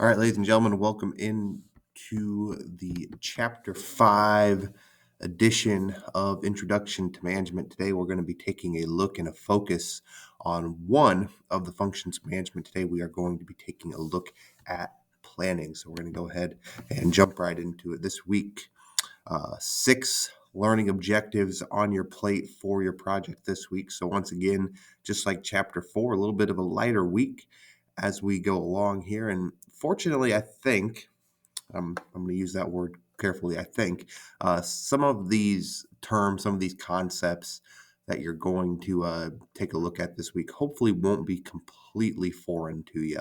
All right, ladies and gentlemen, welcome into the Chapter 5 edition of Introduction to Management. Today, we're going to be taking a look and a focus on one of the functions of management. Today, we are going to be taking a look at planning. So, we're going to go ahead and jump right into it this week. 6 learning objectives on your plate for your project this week. So, once again, just like Chapter 4, a little bit of a lighter week as we go along here. And fortunately, I think, I'm going to use that word carefully, I think, some of these terms, some of these concepts that you're going to take a look at this week hopefully won't be completely foreign to you.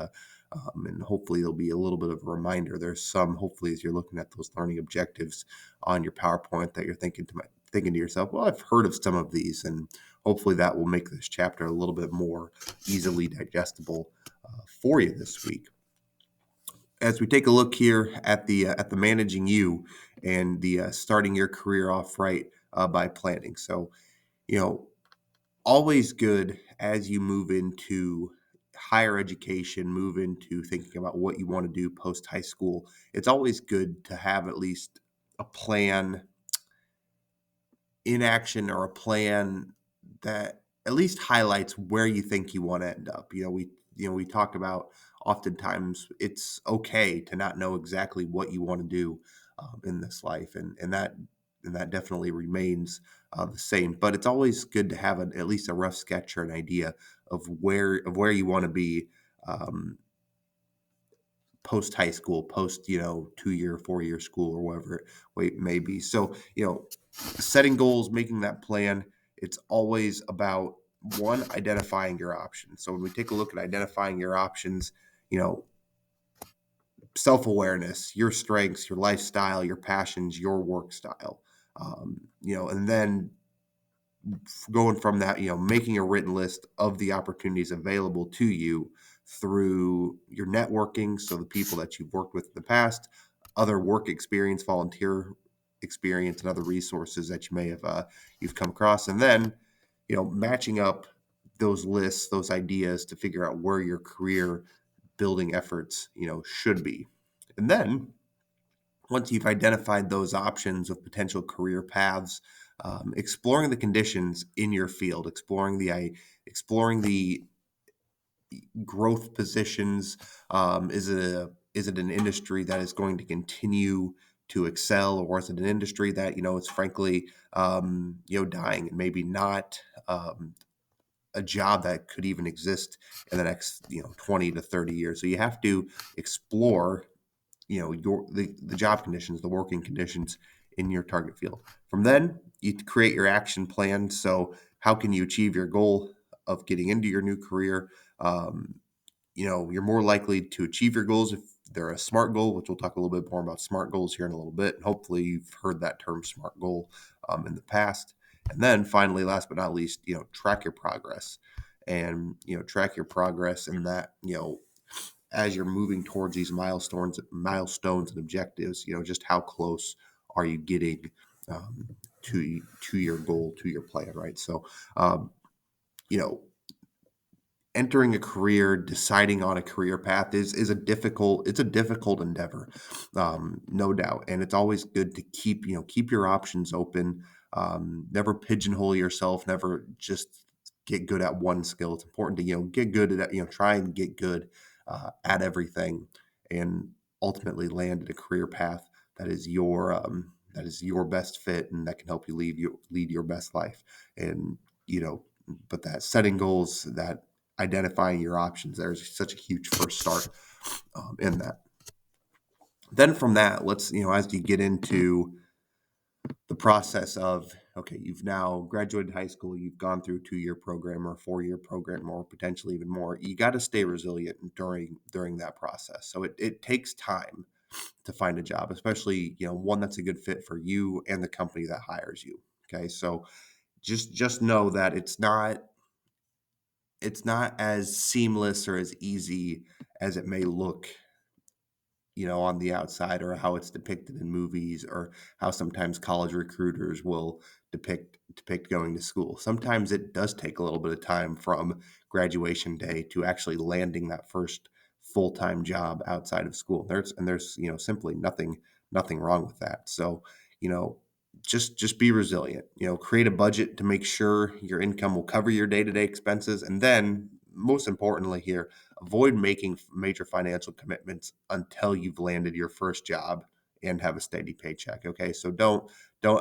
And hopefully there'll be a little bit of a reminder. There's some, hopefully, as you're looking at those learning objectives on your PowerPoint that you're thinking to yourself, well, I've heard of some of these, and hopefully that will make this chapter a little bit more easily digestible for you this week. As we take a look here at the managing you and the starting your career off right by planning. So, you know, always good as you move into higher education, move into thinking about what you want to do post high school. It's always good to have at least a plan in action, or a plan that at least highlights where you think you want to end up. We talked about, oftentimes it's okay to not know exactly what you want to do in this life, and that definitely remains the same. But it's always good to have at least a rough sketch or an idea of where you want to be um, post high school, post 2-year, 4-year school, or whatever it may be. So setting goals, making that plan, it's always about one, identifying your options. So when we take a look at identifying your options, you know, self-awareness, your strengths, your lifestyle, your passions, your work style, and then going from that, making a written list of the opportunities available to you through your networking. So the people that you've worked with in the past, other work experience, volunteer experience, and other resources that you may have you've come across, and then matching up those lists, those ideas to figure out where your career building efforts should be. And then once you've identified those options of potential career paths, exploring the conditions in your field, exploring the growth positions. Is it an industry that is going to continue to excel, or is it an industry that it's frankly dying, and maybe not a job that could even exist in the next 20 to 30 years. So you have to explore the job conditions, the working conditions in your target field. From then, you create your action plan. So how can you achieve your goal of getting into your new career? You're more likely to achieve your goals if they're a SMART goal, which we'll talk a little bit more about SMART goals here in a little bit. And hopefully you've heard that term SMART goal in the past. And then finally, last but not least, track your progress, and track your progress in that, as you're moving towards these milestones and objectives, just how close are you getting to your goal, to your plan, right? So, you know, entering a career, deciding on a career path is a difficult endeavor, no doubt, and it's always good to keep your options open. Never pigeonhole yourself. Never just get good at one skill. It's important to get good at try and get good at everything, and ultimately land in a career path that is your best fit, and that can help you lead your best life. And but that setting goals, that identifying your options, there's such a huge first start in that. Then from that, let's as you get into the process of, okay, you've now graduated high school, you've gone through a 2-year program or a 4-year program, or potentially even more. You got to stay resilient during that process. So it takes time to find a job, especially one that's a good fit for you and the company that hires you. Okay, so just know that it's not as seamless or as easy as it may look, on the outside, or how it's depicted in movies, or how sometimes college recruiters will depict going to school. Sometimes it does take a little bit of time from graduation day to actually landing that first full-time job outside of school. There's simply nothing wrong with that. So, you know, just be resilient. Create a budget to make sure your income will cover your day-to-day expenses, and then most importantly here, avoid making major financial commitments until you've landed your first job and have a steady paycheck. Okay, so don't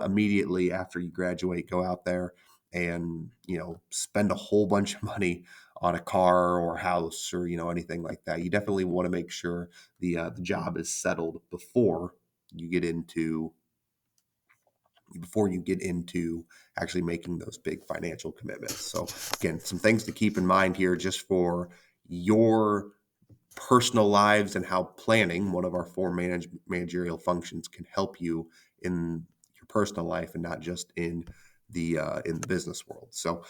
immediately after you graduate go out there and spend a whole bunch of money on a car or house or anything like that. You definitely want to make sure the job is settled you get into before you get into actually making those big financial commitments. So again, some things to keep in mind here just for your personal lives and how planning, one of our four managerial functions, can help you in your personal life and not just in the business world. So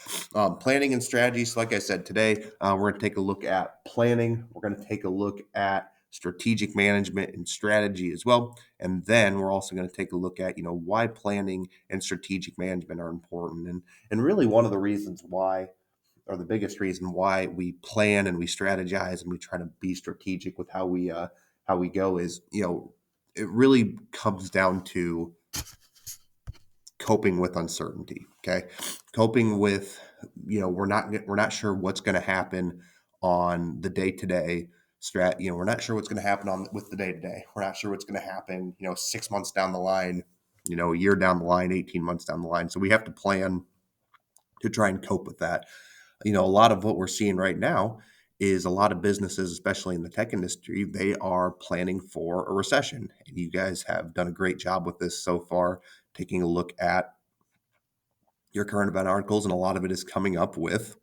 planning and strategy. So like I said, today we're going to take a look at planning. We're going to take a look at strategic management and strategy as well. And then we're also going to take a look at, why planning and strategic management are important. And really one of the reasons why, or the biggest reason why we plan and we strategize and we try to be strategic with how we go is, it really comes down to coping with uncertainty. Okay. Coping with, we're not sure what's going to happen on the day to day we're not sure what's going to happen on with the day to day. We're not sure what's going to happen, 6 months down the line, a year down the line, 18 months down the line. So we have to plan to try and cope with that. A lot of what we're seeing right now is a lot of businesses, especially in the tech industry, they are planning for a recession. And you guys have done a great job with this so far, taking a look at your current event articles, and a lot of it is coming up with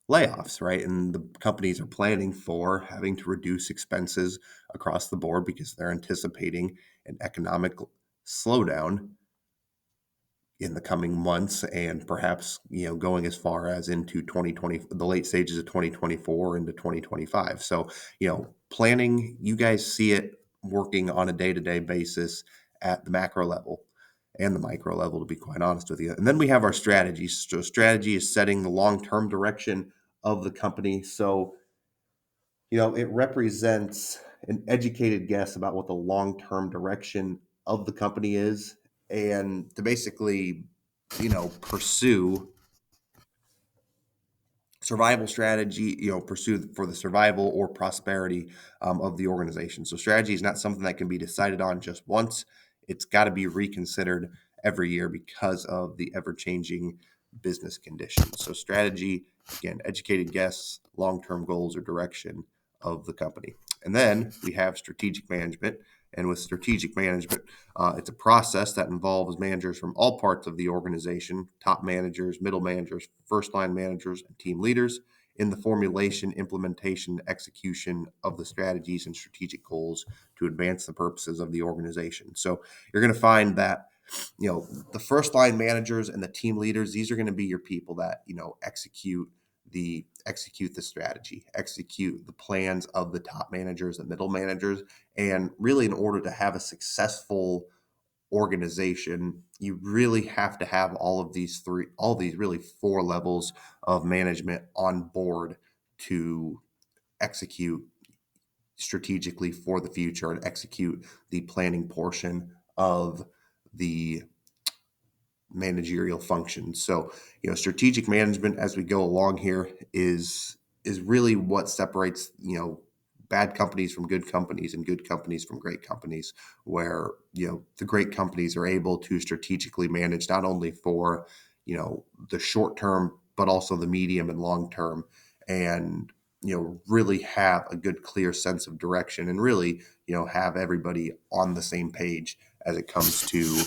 layoffs, right? And the companies are planning for having to reduce expenses across the board because they're anticipating an economic slowdown in the coming months, and perhaps going as far as into 2020, the late stages of 2024 into 2025. So planning, you guys see it working on a day-to-day basis at the macro level and the micro level, to be quite honest with you. And then we have our strategies. So strategy is setting the long-term direction of the company. So it represents an educated guess about what the long-term direction of the company is, and to basically, pursue survival strategy, pursue for the survival or prosperity of the organization. So strategy is not something that can be decided on just once. It's got to be reconsidered every year because of the ever-changing business conditions. So strategy, again, educated guess, long-term goals or direction of the company. And then we have strategic management. And with strategic management, it's a process that involves managers from all parts of the organization, top managers, middle managers, first line managers, and team leaders, in the formulation, implementation, execution of the strategies and strategic goals to advance the purposes of the organization. So you're going to find that the first line managers and the team leaders, these are going to be your people that execute the strategy, execute the plans of the top managers and middle managers. And really, in order to have a successful organization, you really have to have all these really four levels of management on board to execute strategically for the future and execute the planning portion of the managerial functions. So, strategic management as we go along here is really what separates, bad companies from good companies and good companies from great companies, where, the great companies are able to strategically manage not only for, the short term, but also the medium and long term, and, really have a good, clear sense of direction, and really, have everybody on the same page as it comes to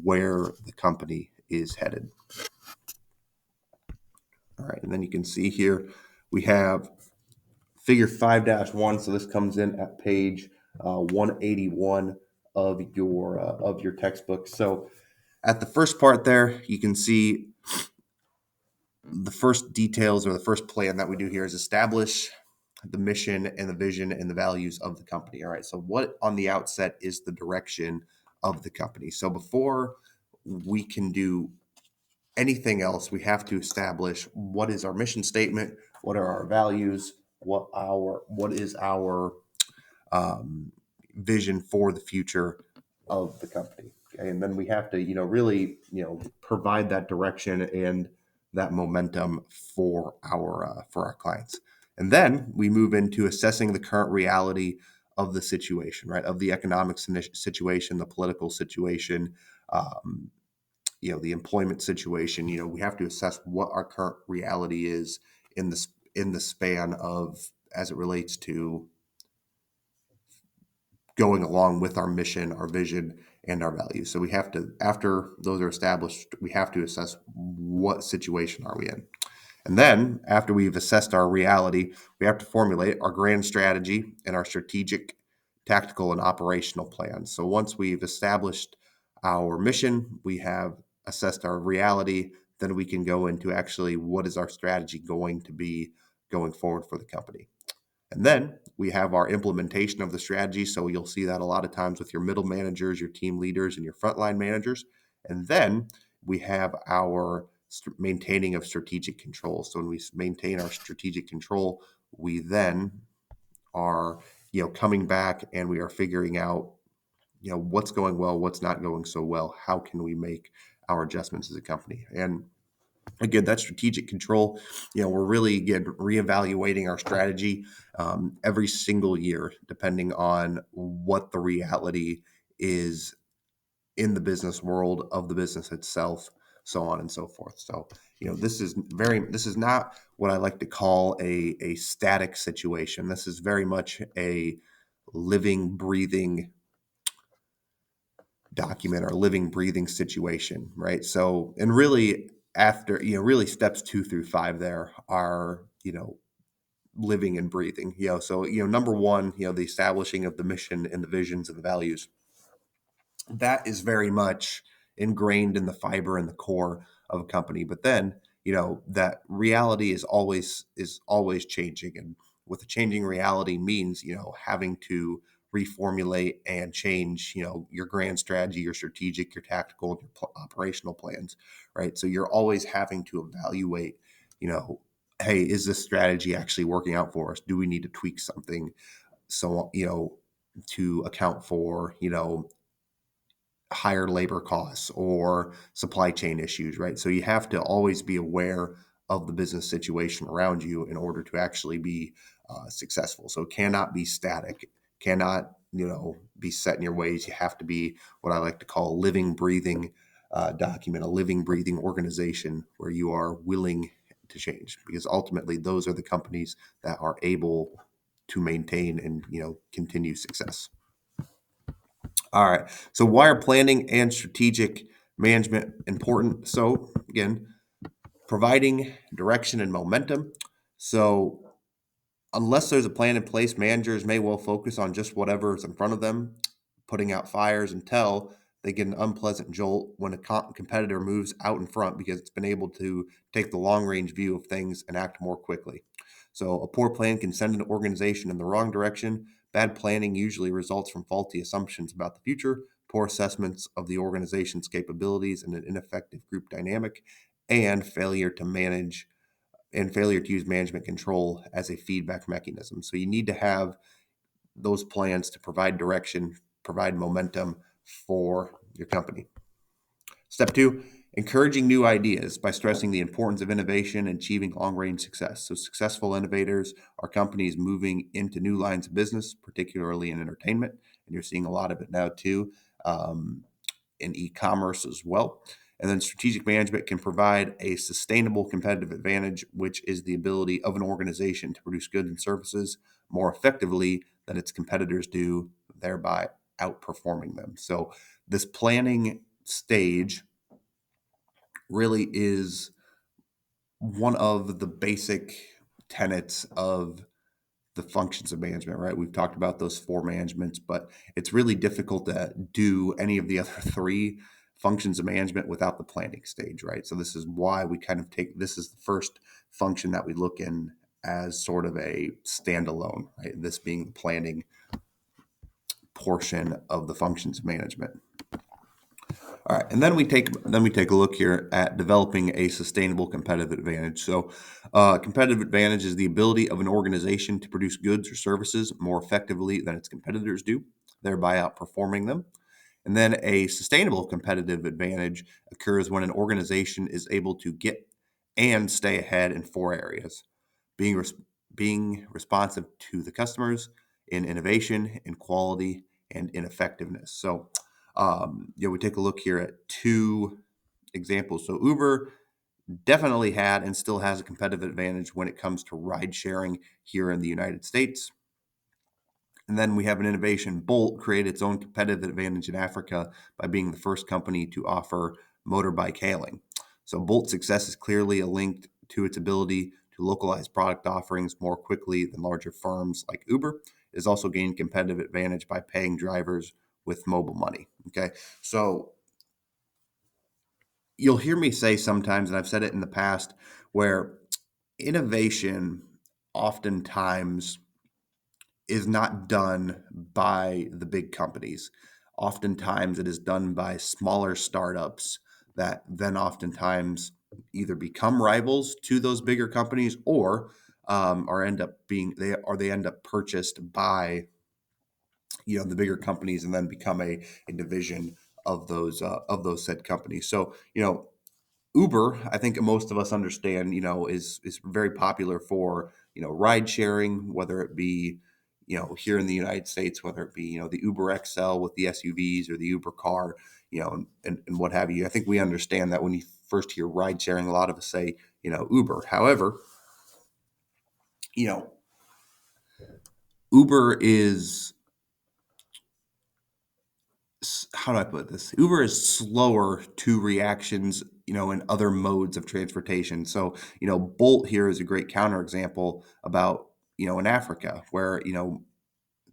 where the company is headed. All right, and then you can see here we have figure 5-1. So this comes in at page 181 of your textbook. So at the first part there, you can see the first details, or the first plan that we do here is establish the mission and the vision and the values of the company. All right, so what on the outset is the direction of the company? So before we can do anything else, we have to establish what is our mission statement, what are our values, what is our um, vision for the future of the company. Okay? And then we have to, really, provide that direction and that momentum for our clients. And then we move into assessing the current reality of the situation, right? Of the economic situation, the political situation, um, the employment situation. We have to assess what our current reality is in the span of as it relates to going along with our mission, our vision, and our values. So we have to, after those are established, we have to assess what situation are we in. And then after we've assessed our reality, we have to formulate our grand strategy and our strategic, tactical, and operational plans. So once we've established our mission, we have assessed our reality, then we can go into actually what is our strategy going to be going forward for the company. And then we have our implementation of the strategy. So you'll see that a lot of times with your middle managers, your team leaders, and your frontline managers. And then we have our maintaining of strategic control. So when we maintain our strategic control, we then are, coming back and we are figuring out, what's going well, what's not going so well. How can we make our adjustments as a company? And again, that strategic control, we're really again reevaluating our strategy every single year, depending on what the reality is in the business world of the business itself, so on and so forth. So, this is not what I like to call a static situation. This is very much a living, breathing document or living, breathing situation, right? So, and really after, really steps 2 through 5 there are, living and breathing, so, number one, the establishing of the mission and the visions and the values. That is very much ingrained in the fiber and the core of a company. But then, that reality is always changing. And with a changing reality means, having to reformulate and change, your grand strategy, your strategic, your tactical, and your operational plans, right? So you're always having to evaluate, hey, is this strategy actually working out for us? Do we need to tweak something? So, to account for, higher labor costs or supply chain issues, right? So you have to always be aware of the business situation around you in order to actually be successful. So it cannot be static, cannot, be set in your ways. You have to be what I like to call a living, breathing document, a living, breathing organization where you are willing to change, because ultimately those are the companies that are able to maintain and, continue success. All right. So why are planning and strategic management important? So again, providing direction and momentum. So unless there's a plan in place, managers may well focus on just whatever is in front of them, putting out fires until they get an unpleasant jolt when a competitor moves out in front because it's been able to take the long range view of things and act more quickly. So, a poor plan can send an organization in the wrong direction. Bad planning usually results from faulty assumptions about the future, poor assessments of the organization's capabilities, and an ineffective group dynamic, and failure to use management control as a feedback mechanism. So you need to have those plans to provide direction, provide momentum for your company. Step 2, encouraging new ideas by stressing the importance of innovation and achieving long range success. So, successful innovators are companies moving into new lines of business, particularly in entertainment. And you're seeing a lot of it now, too, in e commerce as well. And then strategic management can provide a sustainable competitive advantage, which is the ability of an organization to produce goods and services more effectively than its competitors do, thereby outperforming them. So, this planning stage really is one of the basic tenets of the functions of management, right? We've talked about those 4 managements, but it's really difficult to do any of the other 3 functions of management without the planning stage, right? So this is why we kind of this is the first function that we look in as sort of a standalone, right? This being the planning portion of the functions of management. All right, and then we take a look here at developing a sustainable competitive advantage. So, competitive advantage is the ability of an organization to produce goods or services more effectively than its competitors do, thereby outperforming them. And then a sustainable competitive advantage occurs when an organization is able to get and stay ahead in four areas: being res- being responsive to the customers, in innovation, in quality, and in effectiveness. So, we take a look here at two examples. So, Uber definitely had and still has a competitive advantage when it comes to ride sharing here in the United States. And then we have an innovation. Bolt created its own competitive advantage in Africa by being the first company to offer motorbike hailing. So Bolt's success is clearly linked to its ability to localize product offerings more quickly than larger firms like Uber. It has also gained competitive advantage by paying drivers with mobile money. Okay. So you'll hear me say sometimes, and I've said it in the past, where innovation oftentimes is not done by the big companies. Oftentimes, it is done by smaller startups that then oftentimes either become rivals to those bigger companies or end up being they end up purchased by the bigger companies and then become a division of those said companies. So Uber, I think most of us understand, is very popular for, ride sharing, whether it be, here in the United States, whether it be, the Uber XL with the SUVs or the Uber car, and what have you. I think we understand that when you first hear ride sharing, a lot of us say, Uber. However, you know, Uber is how do I put this? Uber is slower to reactions, in other modes of transportation. So, Bolt here is a great counterexample about, in Africa where,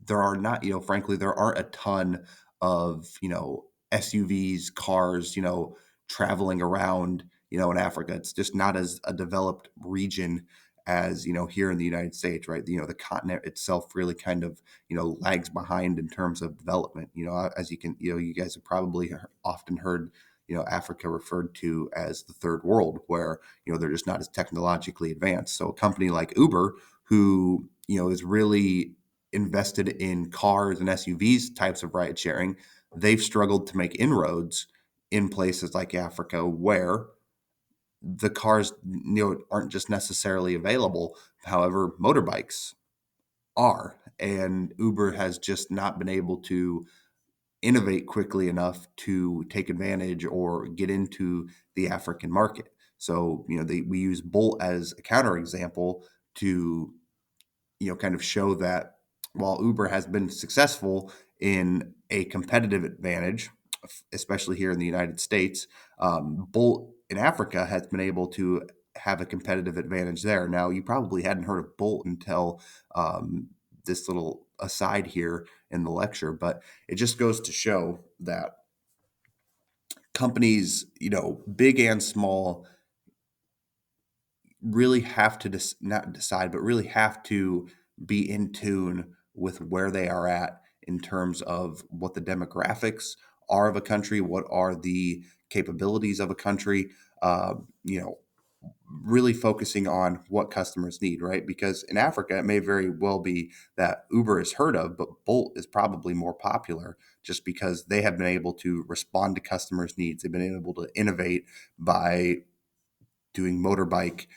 there are not, frankly, there aren't a ton of, SUVs, cars, traveling around, in Africa. It's just not as a developed region as, here in the United States, right? The continent itself really kind of, lags behind in terms of development. As you can, you guys have probably often heard, Africa referred to as the third world, where, they're just not as technologically advanced. So a company like Uber, who, is really invested in cars and SUVs types of ride sharing, they've struggled to make inroads in places like Africa where the cars aren't just necessarily available. However, motorbikes are, and Uber has just not been able to innovate quickly enough to take advantage or get into the African market. So, we use Bolt as a counterexample to kind of show that while Uber has been successful in a competitive advantage, especially here in the United States, Bolt in Africa has been able to have a competitive advantage there. Now, you probably hadn't heard of Bolt until this little aside here in the lecture, but it just goes to show that companies, big and small, really have to not decide, but really have to be in tune with where they are at in terms of what the demographics are of a country, what are the capabilities of a country, uh, you know, really focusing on what customers need, right? Because in Africa, it may very well be that Uber is heard of, but Bolt is probably more popular just because they have been able to respond to customers' needs. They've been able to innovate by doing motorbike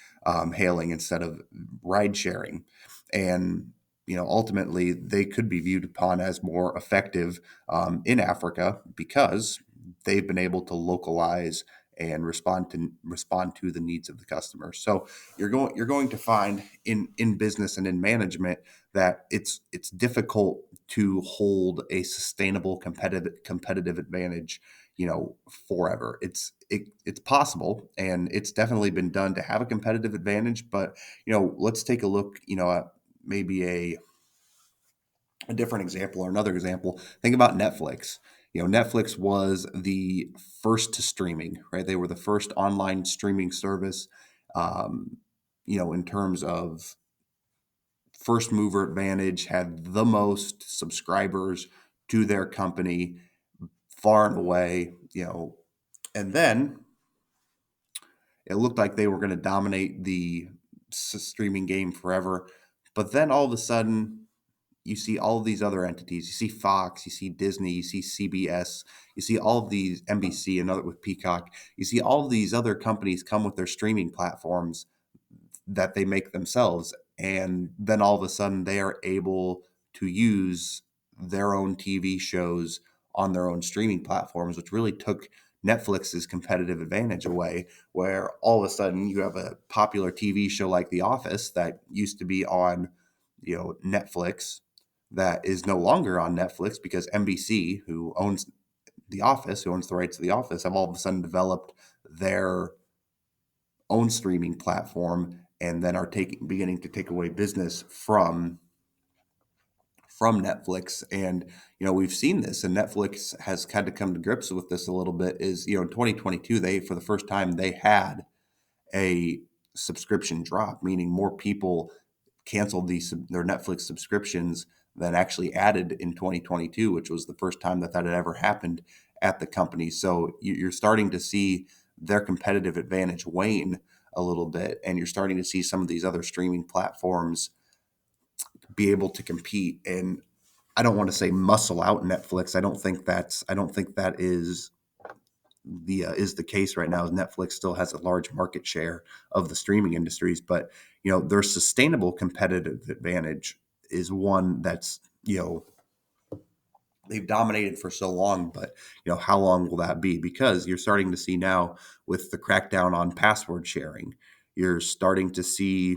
hailing instead of ride sharing. And ultimately, they could be viewed upon as more effective in Africa because they've been able to localize and respond to the needs of the customer. So you're going to find in business and in management that it's difficult to hold a sustainable competitive advantage, forever. It's possible, and it's definitely been done to have a competitive advantage. But let's take a look, at maybe a different example or another example. Think about Netflix. Netflix was the first to streaming, right? They were the first online streaming service, um, in terms of first mover advantage, had the most subscribers to their company far and away. And then it looked like they were going to dominate the streaming game forever. But then all of a sudden, you see all of these other entities. You see Fox, you see Disney, you see CBS, you see all of these NBC, another with Peacock. You see all of these other companies come with their streaming platforms that they make themselves. And then all of a sudden, they are able to use their own TV shows on their own streaming platforms, which really took Netflix's competitive advantage away. Where all of a sudden, you have a popular TV show like The Office that used to be on, Netflix, that is no longer on Netflix because NBC, who owns The Office, who owns the rights to The Office, have all of a sudden developed their own streaming platform and then are beginning to take away business from Netflix. And we've seen this, and Netflix has had to come to grips with this a little bit. Is in 2022, they for the first time they had a subscription drop, meaning more people canceled their Netflix subscriptions than actually added in 2022, which was the first time that had ever happened at the company. So you're starting to see their competitive advantage wane a little bit, and you're starting to see some of these other streaming platforms be able to compete. And I don't want to say muscle out Netflix. I don't think that is the case right now. Is Netflix still has a large market share of the streaming industries, but their sustainable competitive advantage is one that's they've dominated for so long. But how long will that be? Because you're starting to see now with the crackdown on password sharing, you're starting to see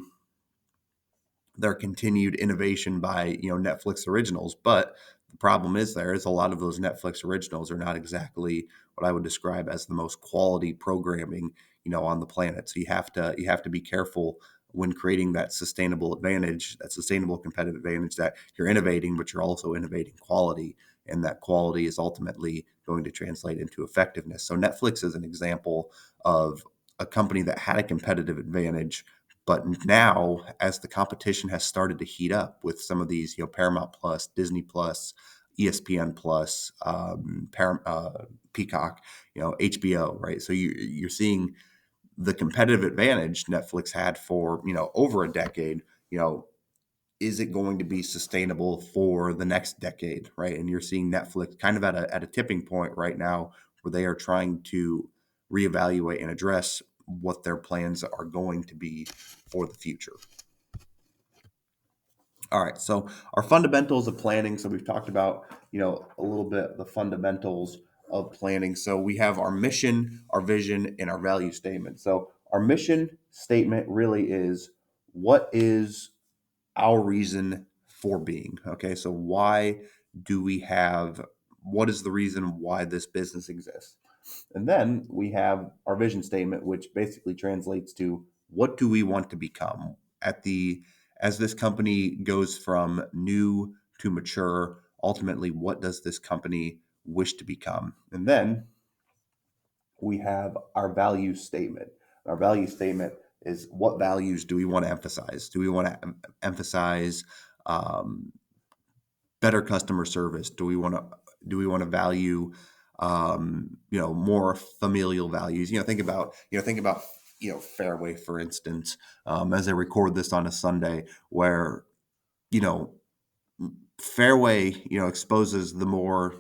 their continued innovation by Netflix originals. But the problem is there is a lot of those Netflix originals are not exactly what I would describe as the most quality programming on the planet. So you have to be careful when creating that sustainable advantage, that sustainable competitive advantage, that you're innovating, but you're also innovating quality, and that quality is ultimately going to translate into effectiveness. So Netflix is an example of a company that had a competitive advantage, but now, as the competition has started to heat up with some of these, Paramount Plus, Disney Plus, ESPN Plus, Peacock, HBO, right? So you're seeing the competitive advantage Netflix had for over a decade. Is it going to be sustainable for the next decade, right? And you're seeing Netflix kind of at a tipping point right now where they are trying to reevaluate and address what their plans are going to be for the future. All right, so our fundamentals of planning. So we've talked about, a little bit the fundamentals of planning. So we have our mission, our vision, and our value statement. So our mission statement really is, what is our reason for being? Okay, so what is the reason why this business exists? And then we have our vision statement, which basically translates to, what do we want to become as this company goes from new to mature? Ultimately, what does this company wish to become? And then we have our value statement. Our value statement is, what values do we want to emphasize? Do we want to emphasize um, better customer service? Do we want to value more familial values? Think about Fairway, for instance, as I record this on a Sunday, where you know Fairway exposes the more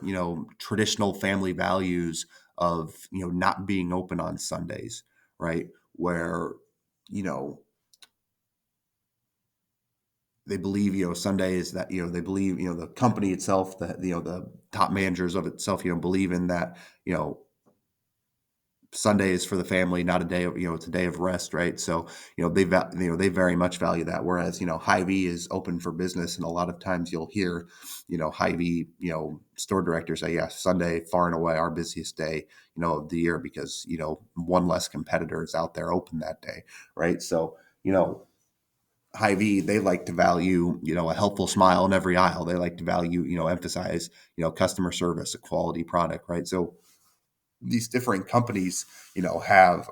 traditional family values of not being open on Sundays, right? Where you know they believe Sunday is that they believe the company itself, that the top managers of itself believe in that you know Sunday is for the family, not a day of it's a day of rest, right? So they very much value that. Whereas Hy-Vee is open for business, and a lot of times you'll hear Hy-Vee store directors say, "Yeah, Sunday far and away our busiest day of the year, because one less competitor is out there open that day," right? So Hy-Vee, they like to value, a helpful smile in every aisle. They like to value, emphasize, customer service, a quality product, right? So these different companies, have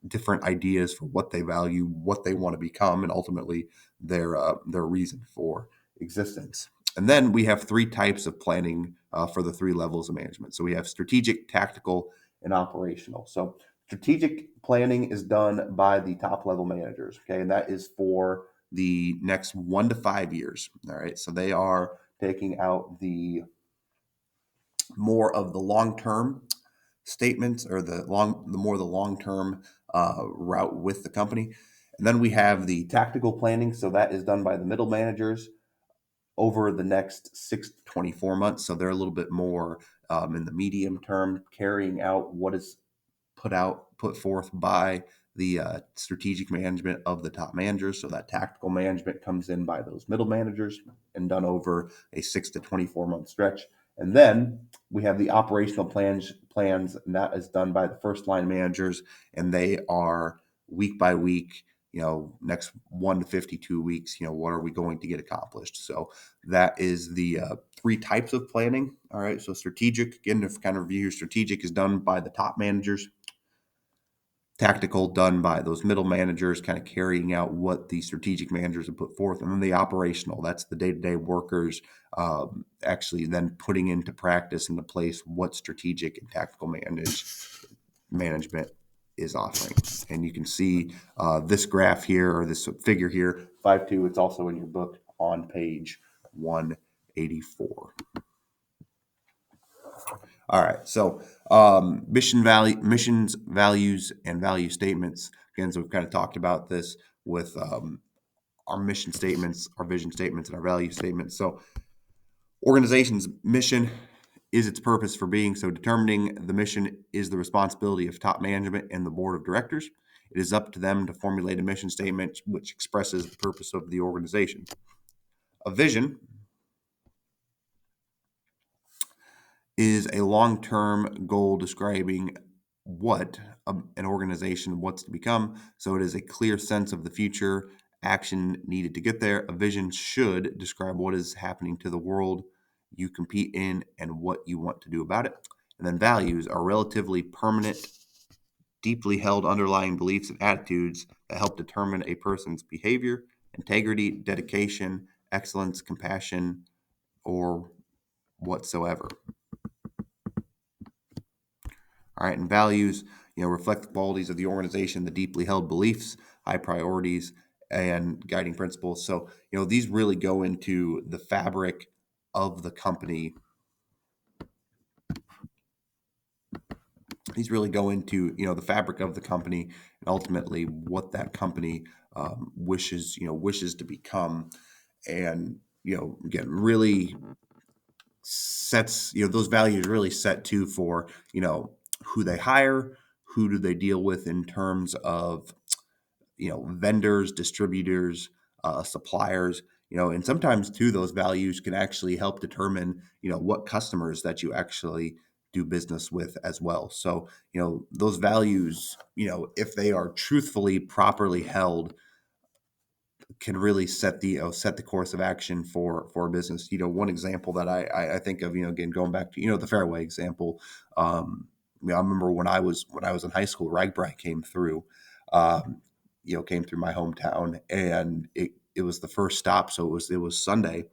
different ideas for what they value, what they want to become, and ultimately their reason for existence. And then we have three types of planning for the three levels of management. So we have strategic, tactical, and operational. So strategic planning is done by the top level managers, okay, and that is for the next 1 to 5 years. All right, so they are taking out the more of the long term statements, or the long term route with the company. And then we have the tactical planning, so that is done by the middle managers over the next 6 to 24 months. So they're a little bit more in the medium term, carrying out what is put forth by the strategic management of the top managers. So that tactical management comes in by those middle managers and done over a 6 to 24 month stretch. And then we have the operational plans, and that is done by the first line managers, and they are week by week. Next 1 to 52 weeks. What are we going to get accomplished? So that is the three types of planning. All right. So strategic, again, to kind of review, strategic is done by the top managers. Tactical done by those middle managers, kind of carrying out what the strategic managers have put forth. And then the operational, that's the day-to-day workers actually then putting into practice, into place, what strategic and tactical management is offering. And you can see this graph here, or this figure here, 5.2. It's also in your book on page 184. All right, so missions, values, and value statements. Again, so we've kind of talked about this with our mission statements, our vision statements, and our value statements. So organization's mission is its purpose for being. So determining the mission is the responsibility of top management and the board of directors. It is up to them to formulate a mission statement which expresses the purpose of the organization. A vision is a long-term goal describing what an organization wants to become. So it is a clear sense of the future, action needed to get there. A vision should describe what is happening to the world you compete in and what you want to do about it. And then values are relatively permanent, deeply held underlying beliefs and attitudes that help determine a person's behavior, integrity, dedication, excellence, compassion, or whatsoever. All right, and values, reflect the qualities of the organization, the deeply held beliefs, high priorities, and guiding principles. So, these really go into the fabric of the company. These really go into, the fabric of the company, and ultimately what that company wishes to become. And, again, really sets, those values really set too for, who they hire, who do they deal with in terms of, vendors, distributors, suppliers, and sometimes too, those values can actually help determine, what customers that you actually do business with as well. So, those values, if they are truthfully, properly held, can really set the course of action for a business. One example that I think of, again, going back to, the Fairway example. I remember when I was in high school, RAGBRAI came through, came through my hometown, and it was the first stop. So it was Sunday,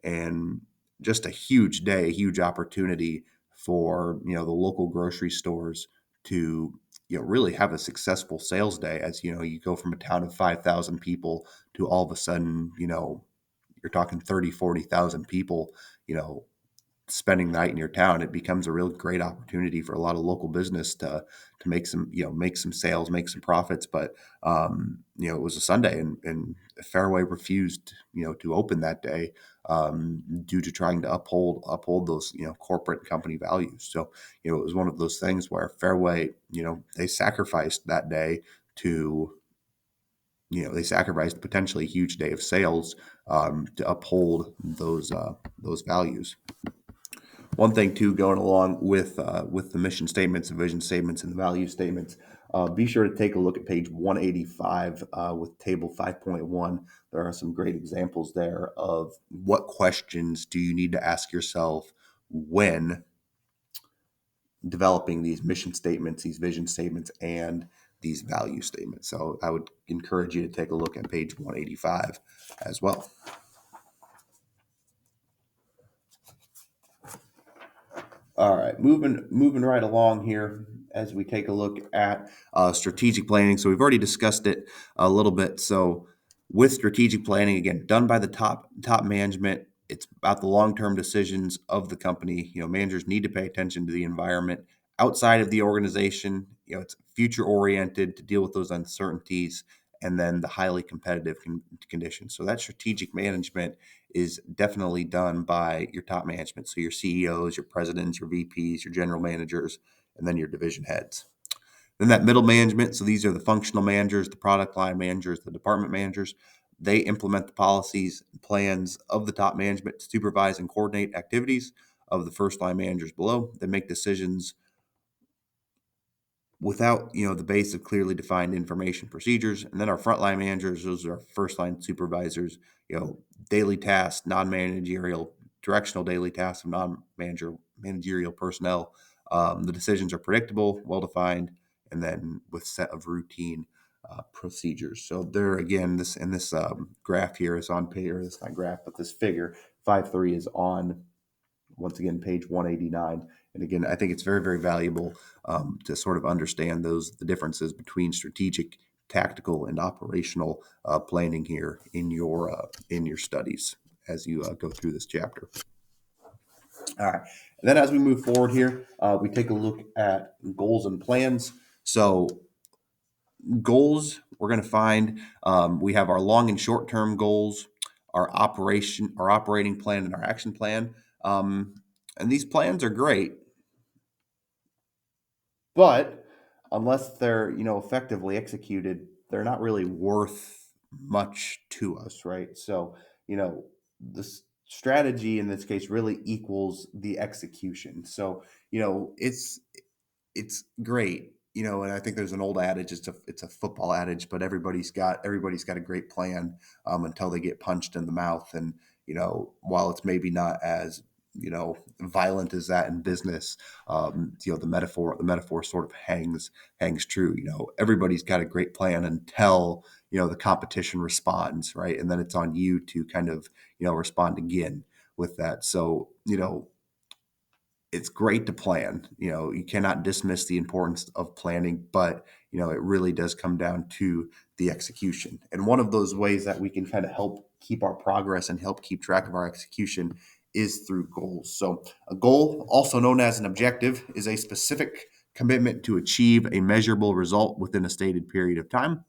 and just a huge day, a huge opportunity for, the local grocery stores to, really have a successful sales day. As you go from a town of 5,000 people to all of a sudden, you're talking 30, 40,000 people, spending the night in your town. It becomes a real great opportunity for a lot of local business to make some sales, make some profits. But it was a Sunday, and Fairway refused, to open that day due to trying to uphold those, corporate company values. So, it was one of those things where Fairway, they sacrificed that day to, they sacrificed potentially a huge day of sales to uphold those values. One thing too, going along with the mission statements, the vision statements, and the value statements, be sure to take a look at page 185 with table 5.1. There are some great examples there of what questions do you need to ask yourself when developing these mission statements, these vision statements, and these value statements. So I would encourage you to take a look at page 185 as well. All right, moving right along here as we take a look at strategic planning. So we've already discussed it a little bit. So with strategic planning, again, done by the top management, it's about the long-term decisions of the company. Managers need to pay attention to the environment outside of the organization. It's future oriented to deal with those uncertainties and then the highly competitive conditions. So that strategic management is definitely done by your top management. So your CEOs, your presidents, your VPs, your general managers, and then your division heads. Then that middle management, so these are the functional managers, the product line managers, the department managers. They implement the policies and plans of the top management to supervise and coordinate activities of the first line managers below. They make decisions without the base of clearly defined information procedures. And then our frontline managers, those are our first line supervisors, daily tasks, non-managerial, directional daily tasks of managerial personnel. The decisions are predictable, well-defined, and then with set of routine procedures. So there again, this graph here is on page, or this not graph, but this figure 5.3 is on, once again, page 189. And again, I think it's very, very valuable to sort of understand the differences between strategic, tactical, and operational planning here in your studies as you go through this chapter. All right. And then as we move forward here, we take a look at goals and plans. So goals, we're going to find we have our long and short term goals, our operating plan, and our action plan. And these plans are great, but unless they're effectively executed, they're not really worth much to us, right? So the strategy in this case really equals the execution. So it's great, and I think there's an old adage, it's a football adage, but everybody's got a great plan until they get punched in the mouth. And while it's maybe not as violent as that in business, the metaphor sort of hangs true. Everybody's got a great plan until the competition responds, right? And then it's on you to kind of respond again with that. So it's great to plan. You cannot dismiss the importance of planning, but it really does come down to the execution. And one of those ways that we can kind of help keep our progress and help keep track of our execution is through goals. So a goal, also known as an objective, is a specific commitment to achieve a measurable result within a stated period of time.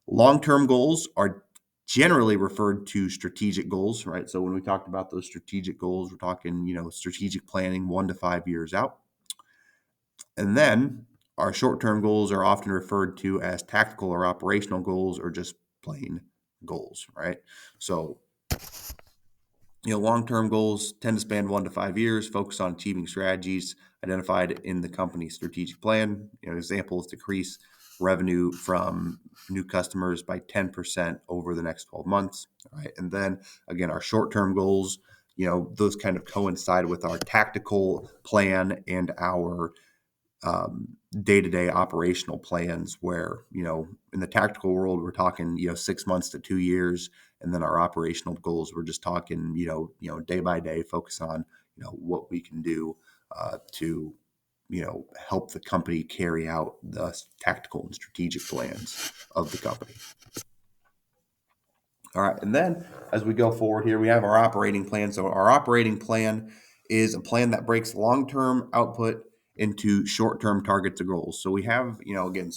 Long-term goals are generally referred to strategic goals, right? So when we talked about those strategic goals, we're talking, strategic planning 1 to 5 years out. And then our short-term goals are often referred to as tactical or operational goals, or just plain goals, right? So, long-term goals tend to span 1 to 5 years, focus on achieving strategies identified in the company's strategic plan. Examples: decrease revenue from new customers by 10% over the next 12 months. Right. And then again, our short-term goals, those kind of coincide with our tactical plan and our day-to-day operational plans, where in the tactical world we're talking 6 months to 2 years, and then our operational goals we're just talking day by day, focus on what we can do to help the company carry out the tactical and strategic plans of the company. All right. And then as we go forward here, we have our operating plan. So our operating plan is a plan that breaks long-term output into short-term targets or goals. So we have,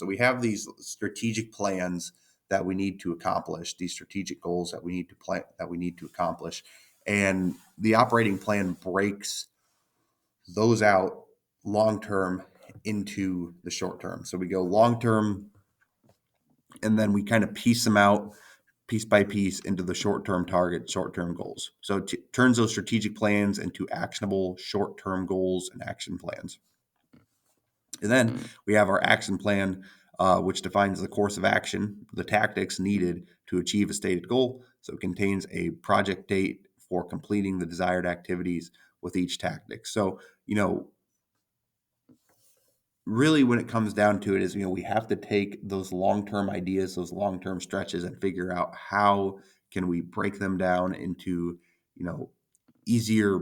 we have these strategic plans that we need to accomplish, these strategic goals that we need to accomplish. And the operating plan breaks those out long-term into the short-term. So we go long-term, and then we kind of piece them out piece by piece into the short-term target, short-term goals. So it turns those strategic plans into actionable short-term goals and action plans. And then we have our action plan, which defines the course of action, the tactics needed to achieve a stated goal. So it contains a project date for completing the desired activities with each tactic. So, really when it comes down to it is, we have to take those long-term ideas, those long-term stretches, and figure out how can we break them down into, easier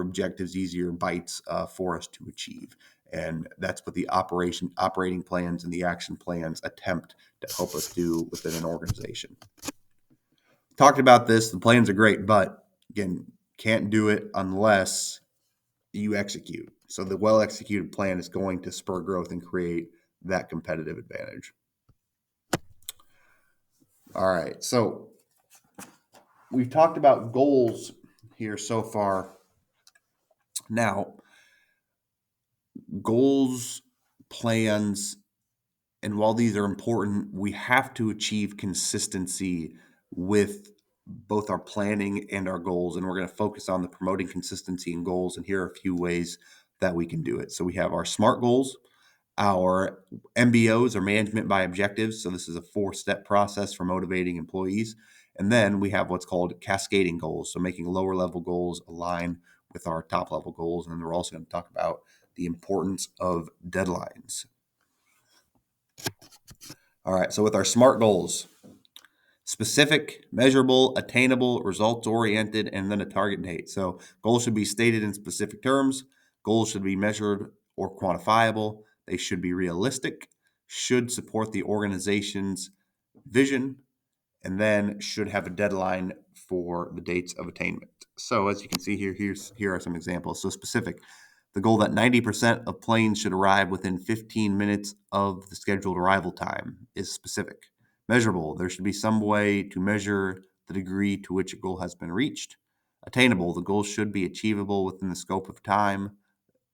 objectives, easier bites for us to achieve. And that's what the operating plans and the action plans attempt to help us do within an organization. Talked about this. The plans are great, but again, can't do it unless you execute. So the well executed plan is going to spur growth and create that competitive advantage. All right. So we've talked about goals here so far. Now, goals, plans, and while these are important, we have to achieve consistency with both our planning and our goals. And we're going to focus on the promoting consistency and goals. And here are a few ways that we can do it. So we have our SMART goals, our MBOs or management by objectives. So this is a 4-step process for motivating employees. And then we have what's called cascading goals. So making lower level goals align with our top level goals. And then we're also going to talk about the importance of deadlines. All right, so with our SMART goals, specific, measurable, attainable, results oriented, and then a target date. So goals should be stated in specific terms. Goals should be measured or quantifiable. They should be realistic, should support the organization's vision, and then should have a deadline for the dates of attainment. So as you can see here, here are some examples. So specific, the goal that 90% of planes should arrive within 15 minutes of the scheduled arrival time is specific. Measurable, there should be some way to measure the degree to which a goal has been reached. Attainable, the goal should be achievable within the scope of time,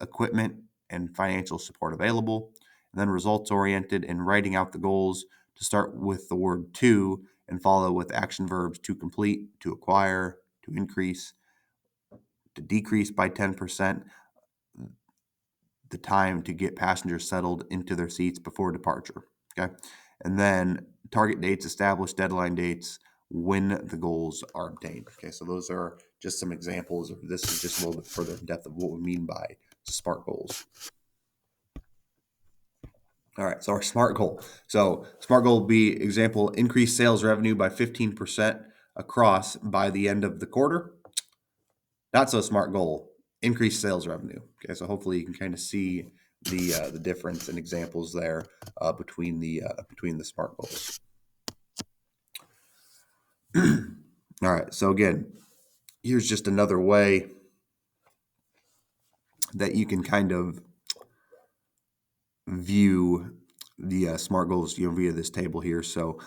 equipment, and financial support available. And then results oriented and writing out the goals to start with the word to and follow with action verbs to complete, to acquire, to increase, to decrease by 10% the time to get passengers settled into their seats before departure. Okay. And then target dates, establish deadline dates when the goals are obtained. Okay. So those are just some examples. This is just a little bit further in depth of what we mean by SMART goals. All right, so our SMART goal. So SMART goal would be example, increase sales revenue by 15% across by the end of the quarter. Not so SMART goal, increase sales revenue. Okay, so hopefully you can kind of see the difference in examples there between the SMART goals. All right, so again, here's just another way that you can kind of view the SMART goals, via this table here. So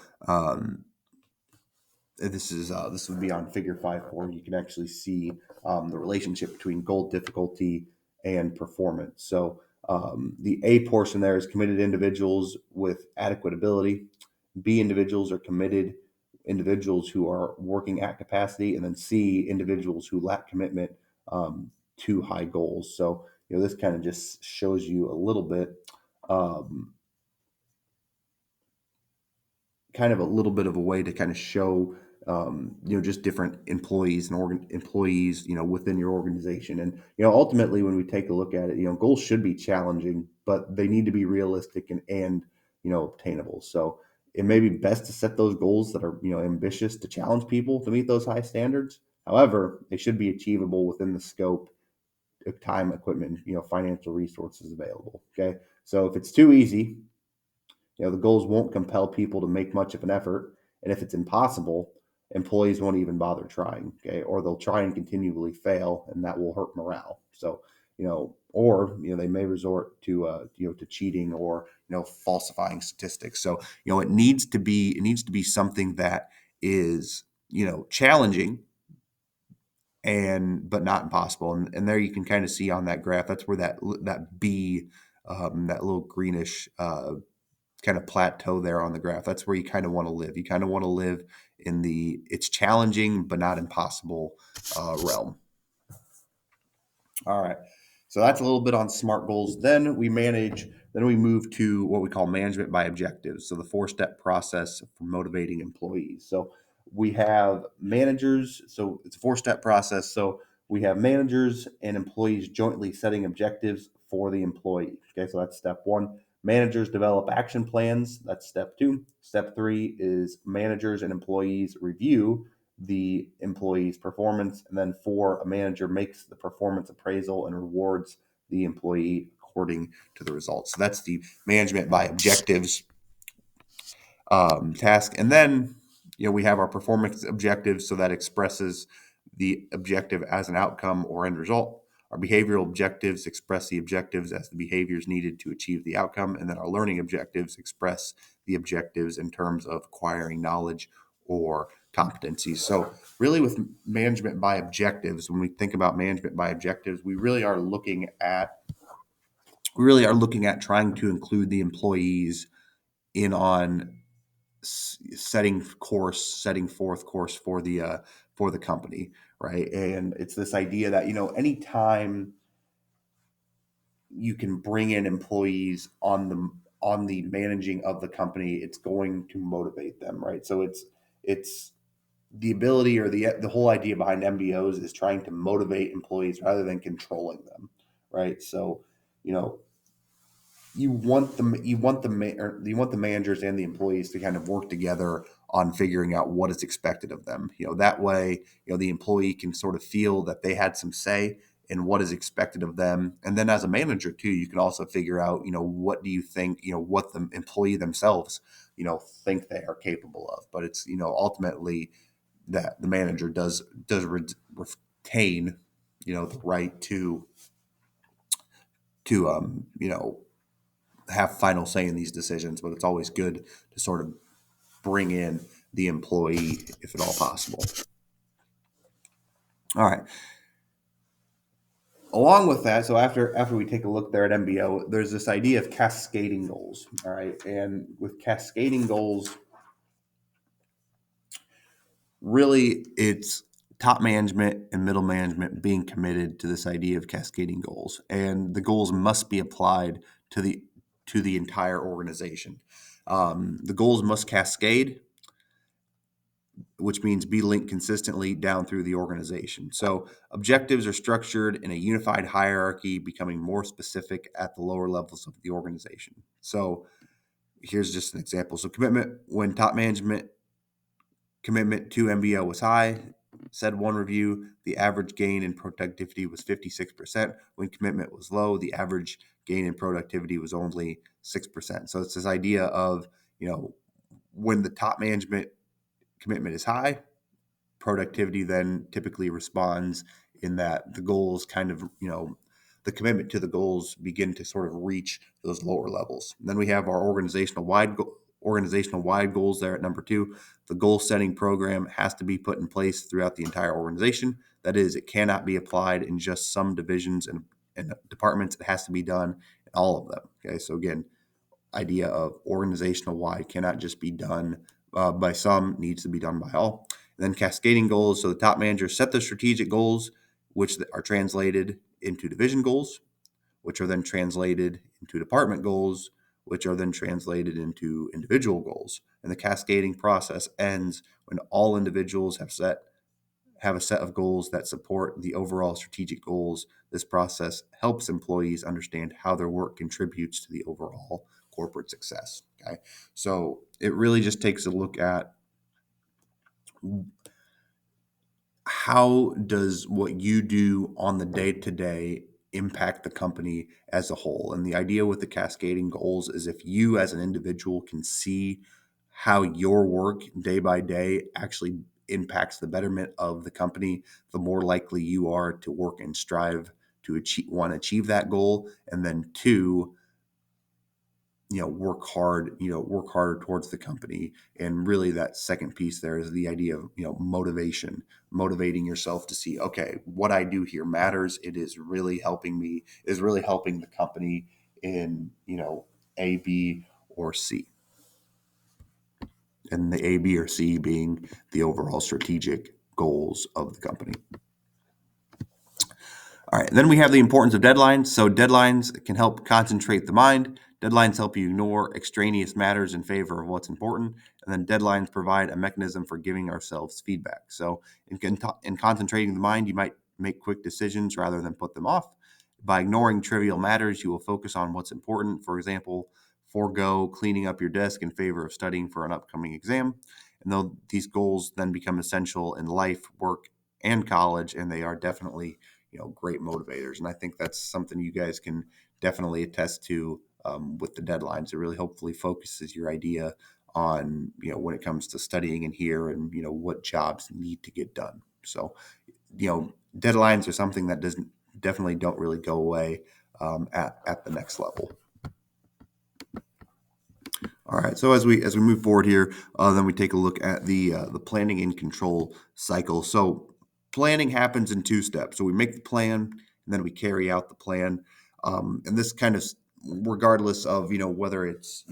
this would be on figure 5.4. You can actually see the relationship between goal difficulty and performance. So the A portion there is committed individuals with adequate ability. B individuals are committed individuals who are working at capacity, and then C individuals who lack commitment to high goals. So this kind of just shows you a little bit. Kind of a little bit of a way to kind of show just different employees and employees within your organization. And ultimately when we take a look at it, goals should be challenging, but they need to be realistic and obtainable. So it may be best to set those goals that are ambitious to challenge people to meet those high standards. However, they should be achievable within the scope of time, equipment, financial resources available. Okay, so if it's too easy, the goals won't compel people to make much of an effort. And if it's impossible, employees won't even bother trying. Okay. Or they'll try and continually fail, and that will hurt morale. So, or they may resort to to cheating or falsifying statistics. So it needs to be something that is challenging but not impossible. And there you can kind of see on that graph, that's where that B, that little greenish kind of plateau there on the graph. That's where you kind of want to live. You kind of want to live in it's challenging but not impossible realm. All right. So that's a little bit on SMART goals. Then we move to what we call management by objectives. So the 4-step process for motivating employees. So we have managers. So it's a 4-step process. So we have managers and employees jointly setting objectives for the employee. Okay. So that's step 1. Managers develop action plans. That's step 2. Step 3 is managers and employees review the employee's performance. And then 4, a manager makes the performance appraisal and rewards the employee according to the results. So that's the management by objectives task. And then, we have our performance objectives. So that expresses the objective as an outcome or end result. Our behavioral objectives express the objectives as the behaviors needed to achieve the outcome. And then our learning objectives express the objectives in terms of acquiring knowledge or competencies. So really with management by objectives, when we think about management by objectives, we really are looking at trying to include the employees in on setting forth course for the company, right? And it's this idea that anytime you can bring in employees on the managing of the company, it's going to motivate them, right? So it's the ability, or the whole idea behind MBOs is trying to motivate employees rather than controlling them, right? So you know you want the managers and the employees to kind of work together on figuring out what is expected of them. That way, the employee can sort of feel that they had some say in what is expected of them. And then as a manager too, you can also figure out, what do you think, what the employee themselves, think they are capable of. But it's, ultimately that the manager does retain, the right to have final say in these decisions, but it's always good to sort of bring in the employee if at all possible. All right. Along with that, so after we take a look there at MBO, there's this idea of cascading goals. All right. And with cascading goals, really it's top management and middle management being committed to this idea of cascading goals. And the goals must be applied to the entire organization. The goals must cascade, which means be linked consistently down through the organization. So objectives are structured in a unified hierarchy, becoming more specific at the lower levels of the organization. So here's just an example. So commitment, when top management commitment to MBO was high, said one review, the average gain in productivity was 56%. When commitment was low, the average gain in productivity was only 6%. So it's this idea of, when the top management commitment is high, productivity then typically responds in that the goals kind of, the commitment to the goals begin to sort of reach those lower levels. And then we have our organizational wide goals there at number 2. The goal setting program has to be put in place throughout the entire organization. That is, it cannot be applied in just some divisions and departments. It has to be done in all of them. Okay, so again, idea of organizational wide cannot just be done by some, needs to be done by all. And then cascading goals. So the top managers set the strategic goals, which are translated into division goals, which are then translated into department goals, which are then translated into individual goals. And the cascading process ends when all individuals have a set of goals that support the overall strategic goals. This process helps employees understand how their work contributes to the overall corporate success. Okay. So it really just takes a look at how does what you do on the day-to-day impact the company as a whole. And the idea with the cascading goals is if you as an individual can see how your work day by day actually impacts the betterment of the company, the more likely you are to work and strive to achieve that goal. And then 2, work harder towards the company. And really that second piece there is the idea of, motivating yourself to see, okay, what I do here matters. It is really helping the company in, A, B, or C. And the A, B, or C being the overall strategic goals of the company. All right, then we have the importance of deadlines. So deadlines can help concentrate the mind. Deadlines help you ignore extraneous matters in favor of what's important. And then deadlines provide a mechanism for giving ourselves feedback. So in concentrating the mind, you might make quick decisions rather than put them off. By ignoring trivial matters, you will focus on what's important. For example, forego cleaning up your desk in favor of studying for an upcoming exam. And though these goals then become essential in life, work, and college, and they are definitely great motivators. And I think that's something you guys can definitely attest to with the deadlines. It really hopefully focuses your idea on, when it comes to studying in here and, what jobs need to get done. So, deadlines are something that definitely don't really go away at the next level. All right. So as we move forward here, then we take a look at the planning and control cycle. So planning happens in two steps. So we make the plan, and then we carry out the plan. And this kind of, regardless of whether it's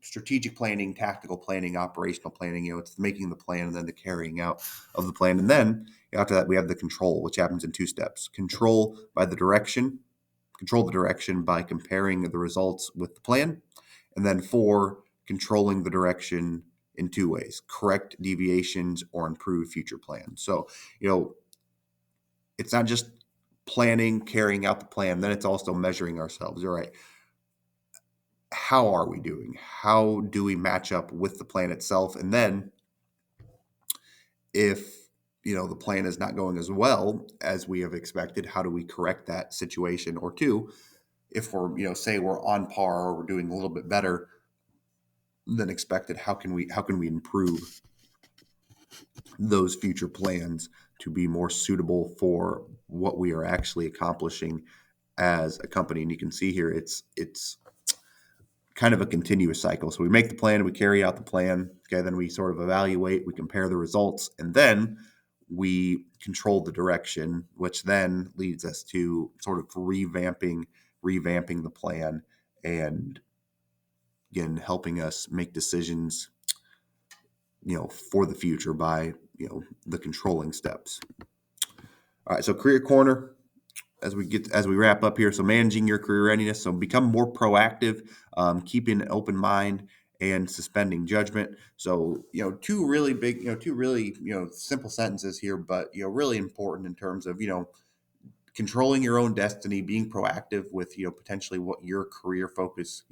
strategic planning, tactical planning, operational planning, it's making the plan and then the carrying out of the plan. And then after that, we have the control, which happens in two steps. Control the direction by comparing the results with the plan. And then 4, controlling the direction in two ways: correct deviations or improve future plans. So, it's not just planning, carrying out the plan, then it's also measuring ourselves. All right, how are we doing? How do we match up with the plan itself? And then if the plan is not going as well as we have expected, how do we correct that situation? Or 2, if we're say we're on par or we're doing a little bit better than expected, how can we improve those future plans to be more suitable for what we are actually accomplishing as a company? And you can see here it's kind of a continuous cycle. So we make the plan, we carry out the plan, okay, then we sort of evaluate, we compare the results, and then we control the direction, which then leads us to sort of revamping the plan, and again helping us make decisions for the future by the controlling steps. All right, so career corner, as we wrap up here. So managing your career readiness. So become more proactive, keeping an open mind, and suspending judgment. So two really big, two really simple sentences here, but really important in terms of controlling your own destiny, being proactive with potentially what your career focus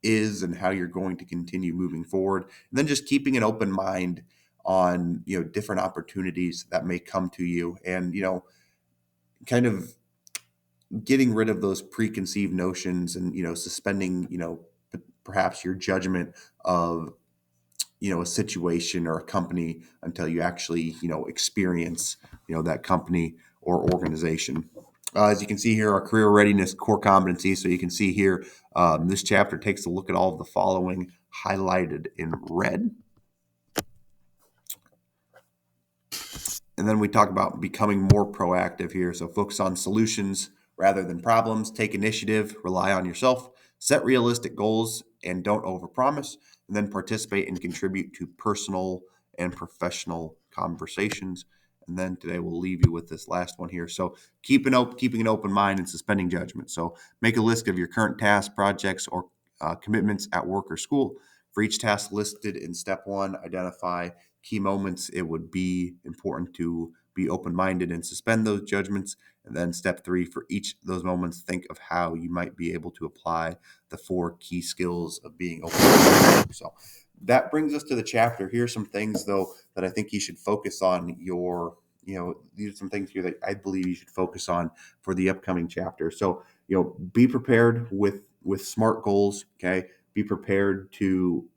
is and how you're going to continue moving forward, and then just keeping an open mind on different opportunities that may come to you, and kind of getting rid of those preconceived notions, and suspending perhaps your judgment of a situation or a company until you actually experience that company or organization. As you can see here, our career readiness core competencies. So you can see here, this chapter takes a look at all of the following highlighted in red. And then we talk about becoming more proactive here. So focus on solutions rather than problems, take initiative, rely on yourself, set realistic goals, and don't overpromise, and then participate and contribute to personal and professional conversations. And then today we'll leave you with this last one here. So keeping an open mind and suspending judgment. So make a list of your current tasks, projects, or commitments at work or school. For each task listed in step 1, identify key moments it would be important to be open-minded and suspend those judgments. And then step 3, for each of those moments, think of how you might be able to apply the 4 key skills of being open-minded. So that brings us to the chapter. Here's some things, though, that I think you should focus on these are some things here that I believe you should focus on for the upcoming chapter. So, be prepared with SMART goals, okay? Be prepared to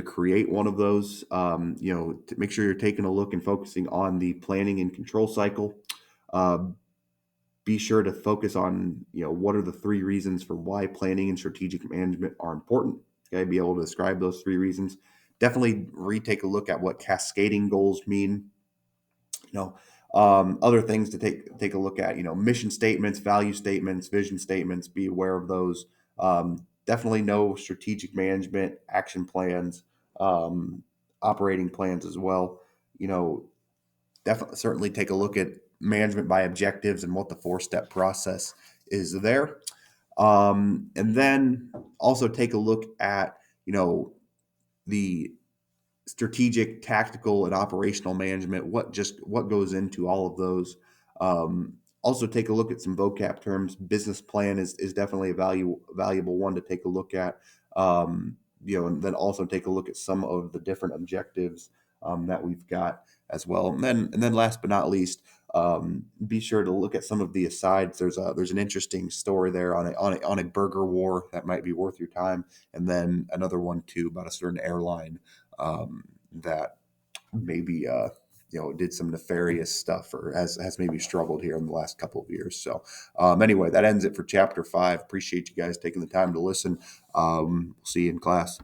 create one of those, to make sure you're taking a look and focusing on the planning and control cycle. Be sure to focus on, what are the 3 reasons for why planning and strategic management are important. Okay, be able to describe those 3 reasons. Definitely retake a look at what cascading goals mean. Other things to take a look at, mission statements, value statements, vision statements. Be aware of those. Definitely know strategic management, action plans, operating plans as well. Definitely certainly take a look at management by objectives and what the 4-step process is there. And then also take a look at the strategic, tactical, and operational management. What goes into all of those. Also take a look at some vocab terms. Business plan is definitely a valuable one to take a look at. And then also take a look at some of the different objectives that we've got. as well. And then last but not least, be sure to look at some of the asides. There's an interesting story there on a burger war that might be worth your time, and then another one too about a certain airline that maybe did some nefarious stuff or has maybe struggled here in the last couple of years. So anyway, that ends it for chapter 5. Appreciate you guys taking the time to listen. We'll see you in class.